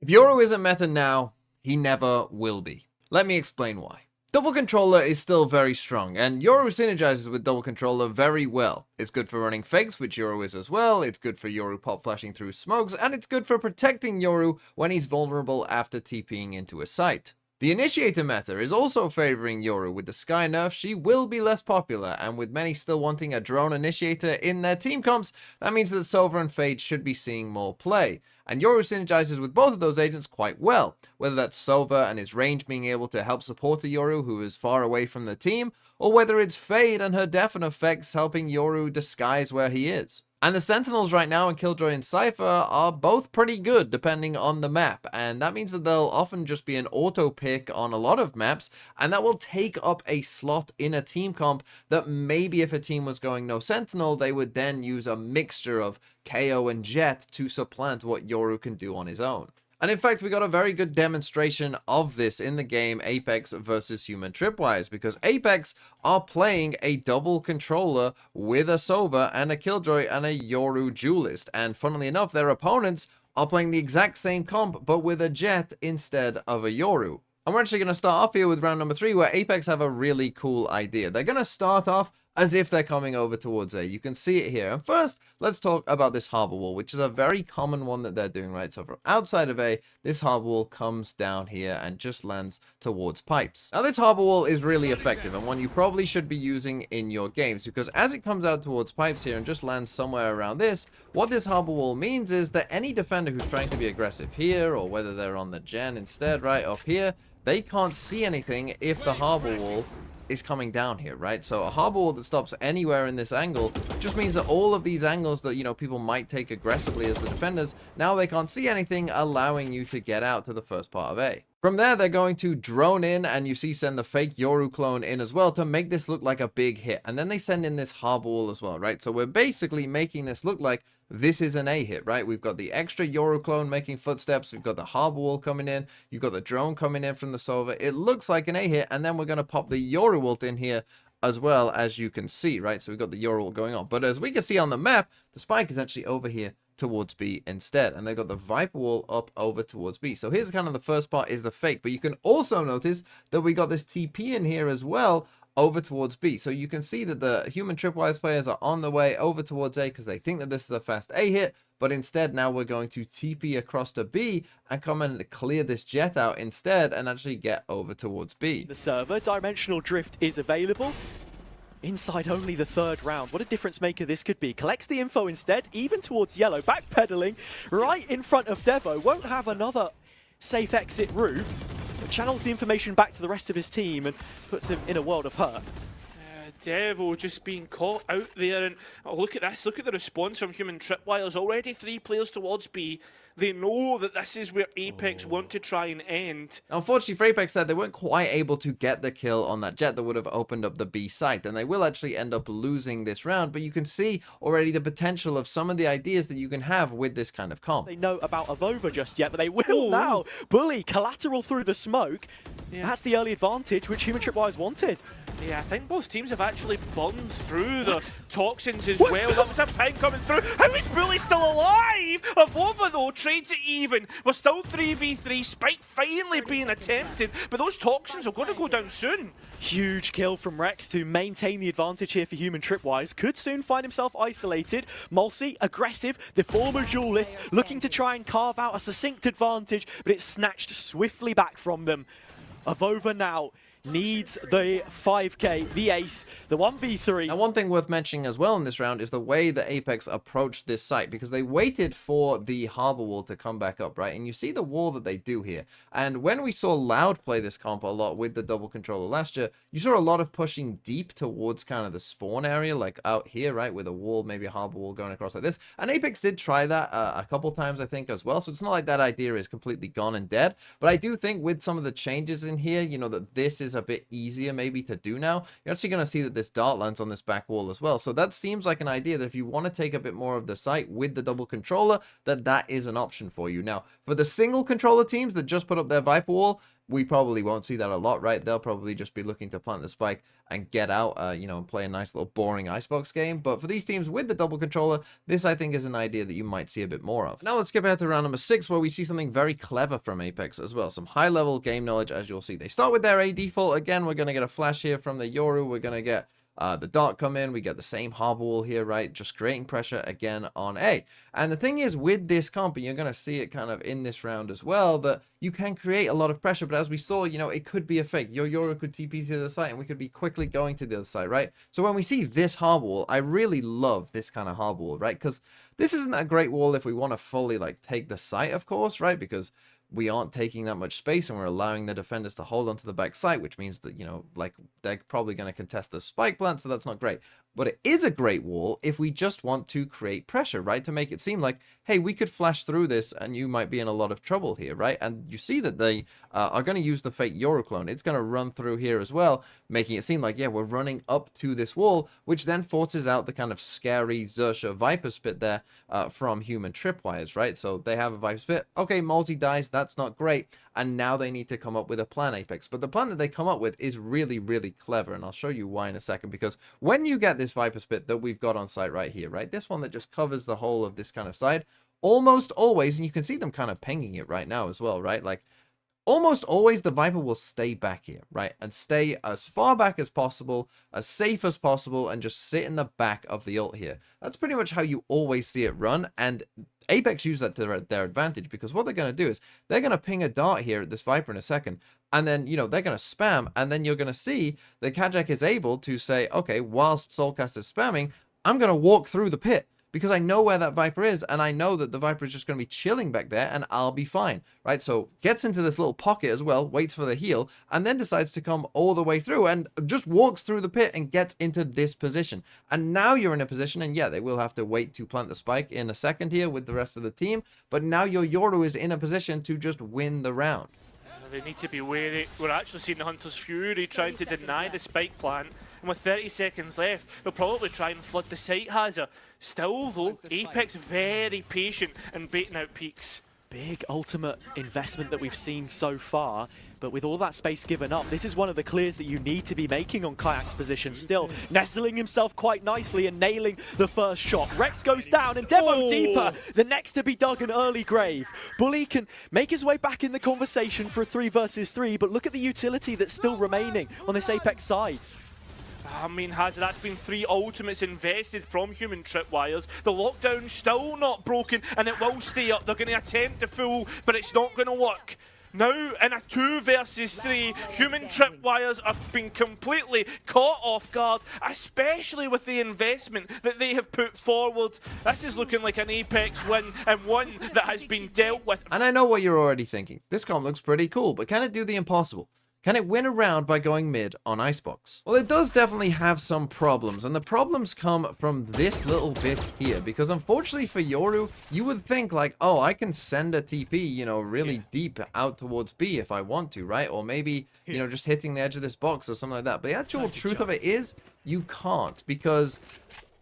If Yoru isn't meta now, he never will be. Let me explain why. Double controller is still very strong, and Yoru synergizes with double controller very well. It's good for running fakes, which Yoru is as well, it's good for Yoru pop flashing through smokes, and it's good for protecting Yoru when he's vulnerable after TPing into a site. The initiator meta is also favoring Yoru. With the Sky nerf, she will be less popular, and with many still wanting a drone initiator in their team comps, that means that Sova and Fade should be seeing more play. And Yoru synergizes with both of those agents quite well, whether that's Sova and his range being able to help support a Yoru who is far away from the team, or whether it's Fade and her deafen effects helping Yoru disguise where he is. And the Sentinels right now in Killjoy and Cypher are both pretty good depending on the map, and that means that they'll often just be an auto pick on a lot of maps, and that will take up a slot in a team comp that maybe if a team was going no Sentinel, they would then use a mixture of KO and Jet to supplant what Yoru can do on his own. And in fact, we got a very good demonstration of this in the game Apeks versus Human Tripwires, because Apeks are playing a double controller with a Sova and a Killjoy and a Yoru duelist. And funnily enough, their opponents are playing the exact same comp, but with a Jet instead of a Yoru. And we're actually going to start off here with round number 3, where Apeks have a really cool idea. They're going to start off as if they're coming over towards A. You can see it here. And first, let's talk about this harbor wall, which is a very common one that they're doing, right? So from outside of A, this harbor wall comes down here and just lands towards pipes. Now, this harbor wall is really effective and one you probably should be using in your games, because as it comes out towards pipes here and just lands somewhere around this, what this harbor wall means is that any defender who's trying to be aggressive here, or whether they're on the gen instead, right up here, they can't see anything if the harbor wall is coming down here, right? So a harbor wall that stops anywhere in this angle just means that all of these angles that, you know, people might take aggressively as the defenders, now they can't see anything, allowing you to get out to the first part of A. From there, they're going to drone in, and you see send the fake Yoru clone in as well to make this look like a big hit. And then they send in this harbor wall as well, right? So we're basically making this look like this is an A hit, right? We've got the extra Yoru clone making footsteps. We've got the harbor wall coming in. You've got the drone coming in from the Sova. It looks like an A hit, and then we're going to pop the Yoru ult in here as well, as you can see, right? So we've got the Yoru ult going on. But as we can see on the map, the spike is actually over here towards B instead, and they've got the Viper wall up over towards B. So here's kind of the first part is the fake, but you can also notice that we got this TP in here as well over towards B. So you can see that the Human Tripwires players are on the way over towards A because they think that this is a fast A hit, but instead now we're going to TP across to B and come and clear this Jet out instead and actually get over towards B. The server, Dimensional Drift is available. Inside only the third round. What a difference maker this could be. Collects the info instead, even towards yellow. Backpedaling right in front of Devo. Won't have another safe exit route, but channels the information back to the rest of his team and puts him in a world of hurt. Devo just being caught out there, and oh, look at this, look at the response from Human Tripwires. Already 3 players towards B. They know that this is where Apeks want to try and end. Unfortunately for Apeks, they weren't quite able to get the kill on that Jet that would have opened up the B site, and they will actually end up losing this round, but you can see already the potential of some of the ideas that you can have with this kind of comp. They know about Avova just yet, but they will now. Bully, collateral through the smoke. Yeah. That's the early advantage which Human Tripwires wanted. Yeah, I think both teams have actually burned through the toxins as well. That was a ping coming through. How is Bully still alive? Avova though trades it even. We're still 3v3. Spike finally being attempted, but those toxins are going to go down soon. Huge kill from Rex to maintain the advantage here for Human Tripwires. Could soon find himself isolated. Mulsi, aggressive, the former duelist, looking to try and carve out a succinct advantage, but it's snatched swiftly back from them. Avova now needs the 5k, the ace, the 1v3. Now, one thing worth mentioning as well in this round is the way that Apeks approached this site, because they waited for the harbor wall to come back up, right? And you see the wall that they do here. And when we saw Loud play this comp a lot with the double controller last year, you saw a lot of pushing deep towards kind of the spawn area, like out here, right? With a wall, maybe a harbor wall going across like this. And Apeks did try that a couple times, I think, as well. So it's not like that idea is completely gone and dead. But I do think with some of the changes in here, you know, that this is a bit easier maybe to do now. You're actually going to see that this dart lands on this back wall as well. So that seems like an idea that if you want to take a bit more of the site with the double controller, that is an option for you. Now, for the single controller teams that just put up their Viper wall, we probably won't see that a lot, right? They'll probably just be looking to plant the spike and get out, you know, and play a nice little boring Icebox game. But for these teams with the double controller, this I think is an idea that you might see a bit more of. Now let's skip ahead to round number 6, where we see something very clever from Apeks as well. Some high-level game knowledge, as you'll see. They start with their A default. Again, we're going to get a flash here from the Yoru. We're going to get the dart come in. We get the same harbor wall here, right? Just creating pressure again on A. And the thing is with this comp, and you're going to see it kind of in this round as well, that you can create a lot of pressure. But as we saw, you know, it could be a fake. Your Yoru could TP to the side and we could be quickly going to the other side, right? So when we see this harbor wall, I really love this kind of harbor wall, right? Because this isn't a great wall if we want to fully like take the site, of course, right? Because we aren't taking that much space and we're allowing the defenders to hold onto the back site, which means that, you know, like they're probably going to contest the spike plant, so that's not great. But it is a great wall if we just want to create pressure, right? To make it seem like, hey, we could flash through this and you might be in a lot of trouble here, right? And you see that they are going to use the fake Yoru clone. It's going to run through here as well, making it seem like, yeah, we're running up to this wall, which then forces out the kind of scary Xerxia Viper Spit there from human Tripwires, right? So they have a Viper Spit. Okay, multi dies, that's not great. And now they need to come up with a plan, Apeks. But the plan that they come up with is really, really clever. And I'll show you why in a second. Because when you get this Viper Spit that we've got on site right here, right? This one that just covers the whole of this kind of side. Almost always, and you can see them kind of pinging it right now as well, right? Like, almost always the Viper will stay back here, right? And stay as far back as possible, as safe as possible, and just sit in the back of the ult here. That's pretty much how you always see it run. And Apeks use that to their advantage, because what they're going to do is they're going to ping a dart here at this Viper in a second, and then, you know, they're going to spam, and then you're going to see that Kajak is able to say, okay, whilst Soulcast is spamming, I'm going to walk through the pit, because I know where that Viper is, and I know that the Viper is just going to be chilling back there, and I'll be fine, right? So gets into this little pocket as well, waits for the heal, and then decides to come all the way through, and just walks through the pit and gets into this position. And now you're in a position, and yeah, they will have to wait to plant the spike in a second here with the rest of the team, but now your Yoru is in a position to just win the round. They need to be wary. We're actually seeing the Hunter's Fury trying to deny the spike plant. And with 30 seconds left, they'll probably try and flood the site hazard. Still though, Apeks very patient and baiting out peaks. Big ultimate investment that we've seen so far, but with all that space given up, this is one of the clears that you need to be making on Kayak's position. Still nestling himself quite nicely and nailing the first shot. Rex goes down and Devo deeper, the next to be dug an early grave. Bully can make his way back in the conversation for a 3 versus 3, but look at the utility that's still remaining on this Apeks side. I mean, that's been 3 ultimates invested from human Tripwires. The lockdown's still not broken, and it will stay up. They're going to attempt to fool, but it's not going to work. Now, in a 2 versus 3, human Tripwires are being completely caught off guard, especially with the investment that they have put forward. This is looking like an Apeks win, and one that has been dealt with. And I know what you're already thinking. This comp looks pretty cool, but can it do the impossible? Can it win a round by going mid on Icebox? Well, it does definitely have some problems, and the problems come from this little bit here, because unfortunately for Yoru, you would think like, oh, I can send a TP, you know, really deep out towards B if I want to, right? Or maybe, you know, just hitting the edge of this box or something like that. But the actual truth of it is, you can't, because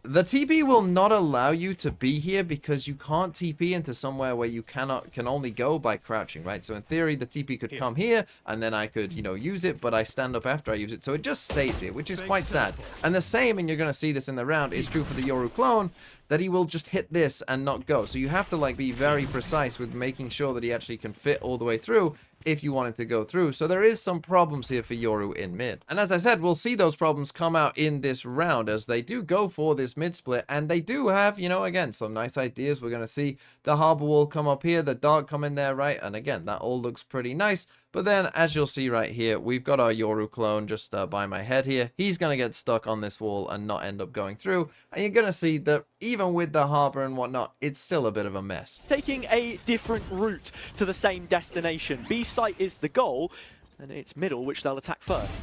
the TP will not allow you to be here, because you can't TP into somewhere where you can only go by crouching, right? So in theory, the TP could come here, and then I could, you know, use it, but I stand up after I use it. So it just stays here, which is quite sad. And the same, and you're going to see this in the round, is true for the Yoru clone, that he will just hit this and not go. So you have to like be very precise with making sure that he actually can fit all the way through if you want him to go through. So there is some problems here for Yoru in mid. And as I said, we'll see those problems come out in this round as they do go for this mid split. And they do have, you know, again, some nice ideas. We're going to see the harbor wall come up here, the dart come in there, right? And again, that all looks pretty nice. But then, as you'll see right here, we've got our Yoru clone just by my head here. He's going to get stuck on this wall and not end up going through. And you're going to see that even with the harbor and whatnot, it's still a bit of a mess. Taking a different route to the same destination. B site is the goal, and it's middle, which they'll attack first.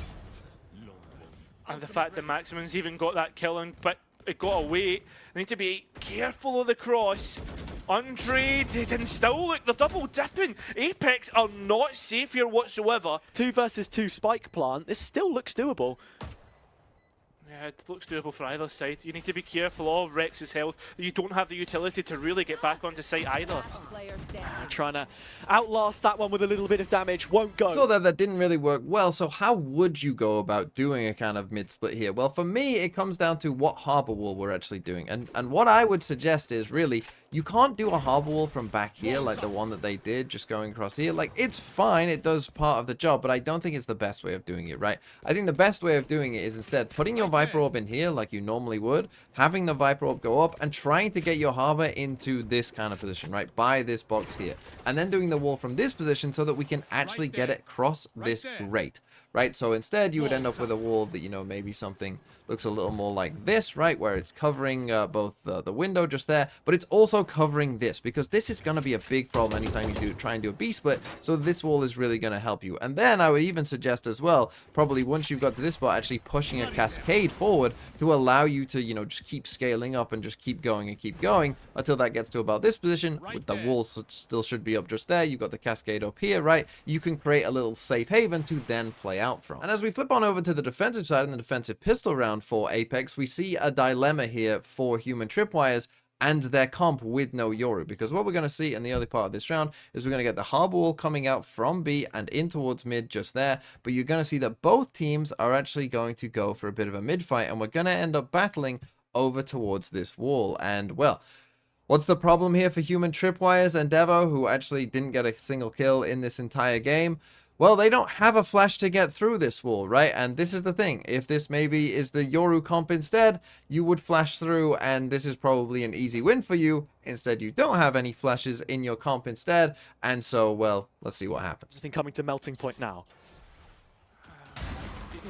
And the fact that Maximum's even got that kill, but it got away. They need to be careful of the cross. Untraded, and still look, they're double dipping. Apeks are not safe here whatsoever. 2 versus 2 spike plant. This still looks doable. Yeah, it looks doable for either side. You need to be careful of Rex's health. You don't have the utility to really get back onto site either. Trying to outlast that one with a little bit of damage. Won't go. So that didn't really work well. So how would you go about doing a kind of mid-split here? Well, for me, it comes down to what harbor wall we're actually doing. And what I would suggest is really, you can't do a harbor wall from back here like the one that they did, just going across here. Like, it's fine. It does part of the job, but I don't think it's the best way of doing it, right? I think the best way of doing it is instead putting your Viper Orb in here like you normally would, having the Viper Orb go up, and trying to get your harbor into this kind of position, right? By this box here. And then doing the wall from this position so that we can actually get it across this grate, right? So instead, you would end up with a wall that, you know, maybe something looks a little more like this, right? Where it's covering both the window just there, but it's also covering this, because this is going to be a big problem anytime you try and do a B-split. So this wall is really going to help you. And then I would even suggest as well, probably once you've got to this spot, actually pushing a cascade forward to allow you to, you know, just keep scaling up and just keep going until that gets to about this position. With the wall still should be up just there. You've got the cascade up here, right? You can create a little safe haven to then play out from. And as we flip on over to the defensive side and the defensive pistol round for Apeks, we see a dilemma here for human Tripwires and their comp with no Yoru, because what we're going to see in the early part of this round is we're going to get the harbor wall coming out from B and in towards mid just there, but you're going to see that both teams are actually going to go for a bit of a mid fight, and we're going to end up battling over towards this wall. And well, what's the problem here for human Tripwires and Devo, who actually didn't get a single kill in this entire game? Well, they don't have a flash to get through this wall, right? And this is the thing. If this maybe is the Yoru comp instead, you would flash through, and this is probably an easy win for you. Instead, you don't have any flashes in your comp instead. And so, well, let's see what happens. I think coming to melting point now.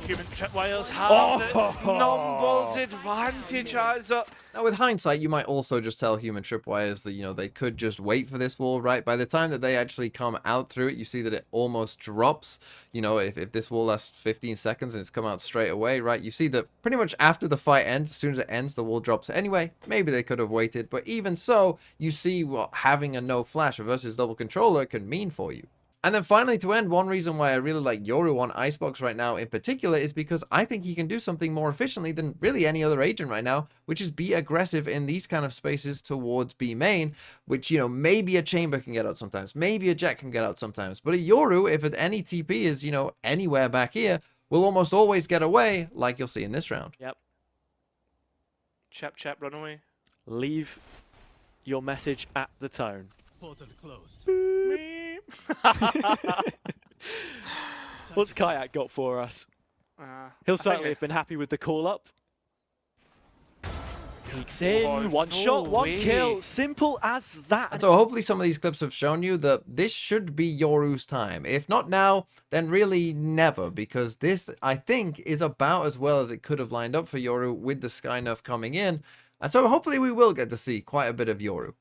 Human Tripwires have the numbers advantage as a... Now, with hindsight, you might also just tell human Tripwires that, you know, they could just wait for this wall, right? By the time that they actually come out through it, you see that it almost drops. You know, if this wall lasts 15 seconds and it's come out straight away, right? You see that pretty much after the fight ends, as soon as it ends, the wall drops anyway. Maybe they could have waited, but even so, you see what having a no flash versus double controller can mean for you. And then finally, to end, one reason why I really like Yoru on Icebox right now in particular is because I think he can do something more efficiently than really any other agent right now, which is be aggressive in these kind of spaces towards B main, which, you know, maybe a Chamber can get out sometimes, maybe a Jet can get out sometimes, but a Yoru, if any TP is, you know, anywhere back here, will almost always get away, like you'll see in this round. Yep. Chap, run away. Leave your message at the tone. Portal closed. What's Kayak got for us? He'll certainly have been happy with the call-up. Peeks in, one shot, one kill. Simple as that. And so hopefully some of these clips have shown you that this should be Yoru's time. If not now, then really never, because this, I think, is about as well as it could have lined up for Yoru with the Sky nerf coming in. And so hopefully we will get to see quite a bit of Yoru.